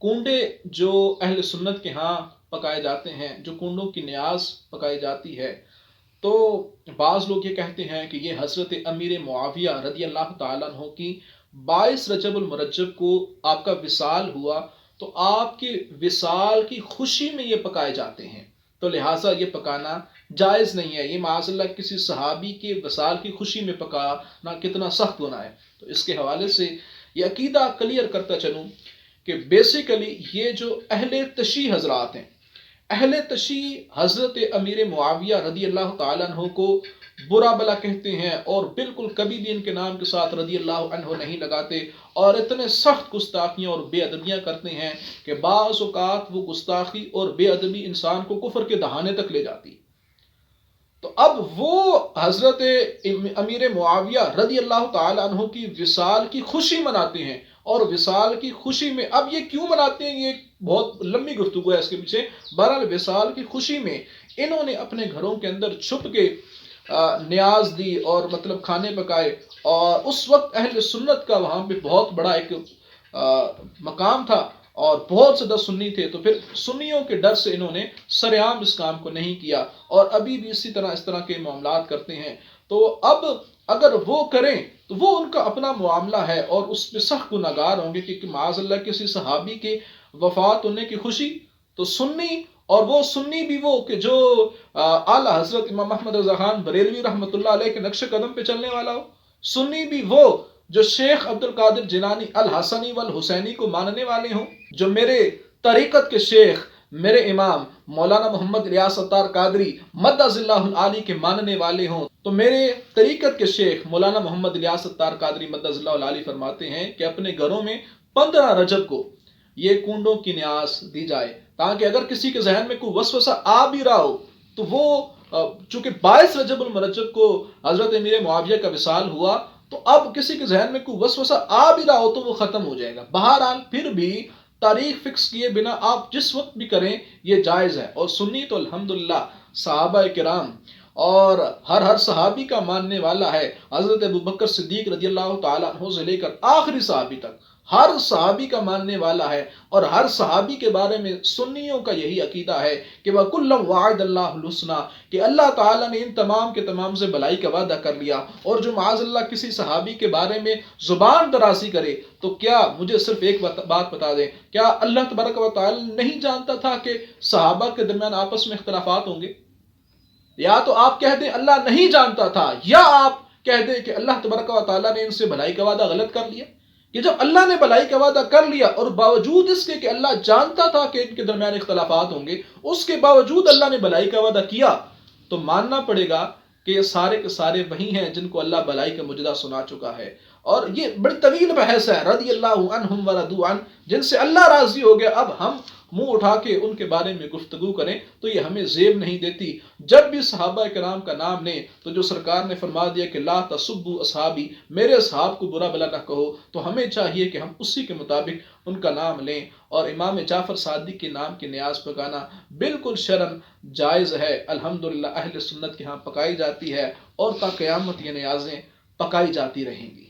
کونڈے جو اہل سنت کے ہاں پکائے جاتے ہیں، جو کونڈوں کی نیاز پکائی جاتی ہے، تو بعض لوگ یہ کہتے ہیں کہ یہ حضرت امیر معاویہ رضی اللہ تعالیٰ عنہ کی 22 رجب المرجب کو آپ کا وصال ہوا، تو آپ کے وصال کی خوشی میں یہ پکائے جاتے ہیں، تو لہٰذا یہ پکانا جائز نہیں ہے۔ یہ معاذ اللہ کسی صحابی کے وصال کی خوشی میں پکانا کتنا سخت گناہ ہے۔ تو اس کے حوالے سے یہ عقیدہ کلیئر کرتا چلوں کہ بیسیکلی یہ جو اہل تشیع حضرات ہیں، اہل تشیع حضرت امیر معاویہ رضی اللہ تعالیٰ عنہ کو برا بلا کہتے ہیں، اور بالکل کبھی بھی ان کے نام کے ساتھ رضی اللہ عنہ نہیں لگاتے، اور اتنے سخت گستاخیاں اور بے ادبیاں کرتے ہیں کہ بعض اوقات وہ گستاخی اور بے ادبی انسان کو کفر کے دہانے تک لے جاتی ہے۔ تو اب وہ حضرت امیر معاویہ رضی اللہ تعالیٰ عنہ کی وصال کی خوشی مناتے ہیں، اور وصال کی خوشی میں اب یہ کیوں مناتے ہیں، یہ بہت لمبی گفتگو ہے اس کے پیچھے۔ بہرحال وصال کی خوشی میں انہوں نے اپنے گھروں کے اندر چھپ کے نیاز دی اور مطلب کھانے پکائے، اور اس وقت اہل سنت کا وہاں پہ بہت بڑا ایک مقام تھا، اور بہت زیادہ سنی تھے، تو پھر سنیوں کے ڈر سے انہوں نے سرعام اس کام کو نہیں کیا، اور ابھی بھی اسی طرح اس طرح کے معاملات کرتے ہیں۔ تو اب اگر وہ کریں تو وہ ان کا اپنا معاملہ ہے، اور اس پہ سخت گناہگار ہوں گے، کیونکہ معاذ اللہ کسی صحابی کے وفات ہونے کی خوشی تو سنی، اور وہ سنی بھی وہ کہ جو اعلیٰ حضرت امام احمد رضا خان بریلوی رحمۃ اللہ علیہ کے نقش قدم پہ چلنے والا ہو، سنی بھی وہ جو شیخ عبد القادر جیلانی الحسنی والحسینی کو ماننے والے ہوں، جو میرے طریقت کے شیخ میرے امام مولانا محمد الیاس اتار قادری مدظ اللہ العالی کے ماننے والے ہوں، تو میرے طریقت کے شیخ مولانا محمد الیاس اتار قادری مدظ اللہ العالی فرماتے ہیں کہ اپنے گھروں میں 15 رجب کو یہ کنڈوں کی نیاز دی جائے، تاکہ اگر کسی کے ذہن میں کوئی وسوسہ آ بھی رہا ہو تو وہ چونکہ 22 رجب المرجب کو حضرت امیر معاویہ کا وصال ہوا، تو اب کسی کے ذہن میں کوئی وسوسہ آ بھی رہا ہو تو وہ ختم ہو جائے گا۔ بہرحال پھر بھی تاریخ فکس کیے بنا آپ جس وقت بھی کریں یہ جائز ہے، اور سنی تو الحمدللہ صحابہ کرام اور ہر صحابی کا ماننے والا ہے۔ حضرت ابوبکر صدیق رضی اللہ تعالیٰ عنہ سے لے کر آخری صحابی تک ہر صحابی کا ماننے والا ہے، اور ہر صحابی کے بارے میں سنیوں کا یہی عقیدہ ہے کہ وَكُلًّا وَعَدَ اللَّهُ الْحُسْنَىٰ، کہ اللہ تعالیٰ نے ان تمام کے تمام سے بھلائی کا وعدہ کر لیا۔ اور جو معاذ اللہ کسی صحابی کے بارے میں زبان درازی کرے، تو کیا مجھے صرف ایک بات بتا دیں، کیا اللہ تبارک و تعالیٰ نہیں جانتا تھا کہ صحابہ کے درمیان آپس میں اختلافات ہوں گے؟ یا تو آپ کہہ دیں اللہ نہیں جانتا تھا، یا آپ کہہ دیں کہ اللہ تبارک و تعالیٰ نے ان سے بھلائی کا وعدہ غلط کر لیا، کہ جب اللہ نے بھلائی کا وعدہ کر لیا اور باوجود اس کے کہ اللہ جانتا تھا کہ ان کے درمیان اختلافات ہوں گے، اس کے باوجود اللہ نے بھلائی کا وعدہ کیا، تو ماننا پڑے گا کہ یہ سارے کے سارے وہی ہیں جن کو اللہ بھلائی کا مجدہ سنا چکا ہے۔ اور یہ بڑی طویل بحث ہے، رضی اللہ عنہم ورضوا عنہ، جن سے اللہ راضی ہو گیا، اب ہم منہ اٹھا کے ان کے بارے میں گفتگو کریں تو یہ ہمیں زیب نہیں دیتی۔ جب بھی صحابہ کرام کا نام لیں تو جو سرکار نے فرما دیا کہ لا تسبوا اصحابی، میرے اصحاب کو برا بلا نہ کہو، تو ہمیں چاہیے کہ ہم اسی کے مطابق ان کا نام لیں۔ اور امام جعفر صادق کے نام کی نیاز پکانا بالکل شرعاً جائز ہے، الحمدللہ اہل سنت کے ہاں پکائی جاتی ہے، اور تا قیامت یہ نیازیں پکائی جاتی رہیں گی۔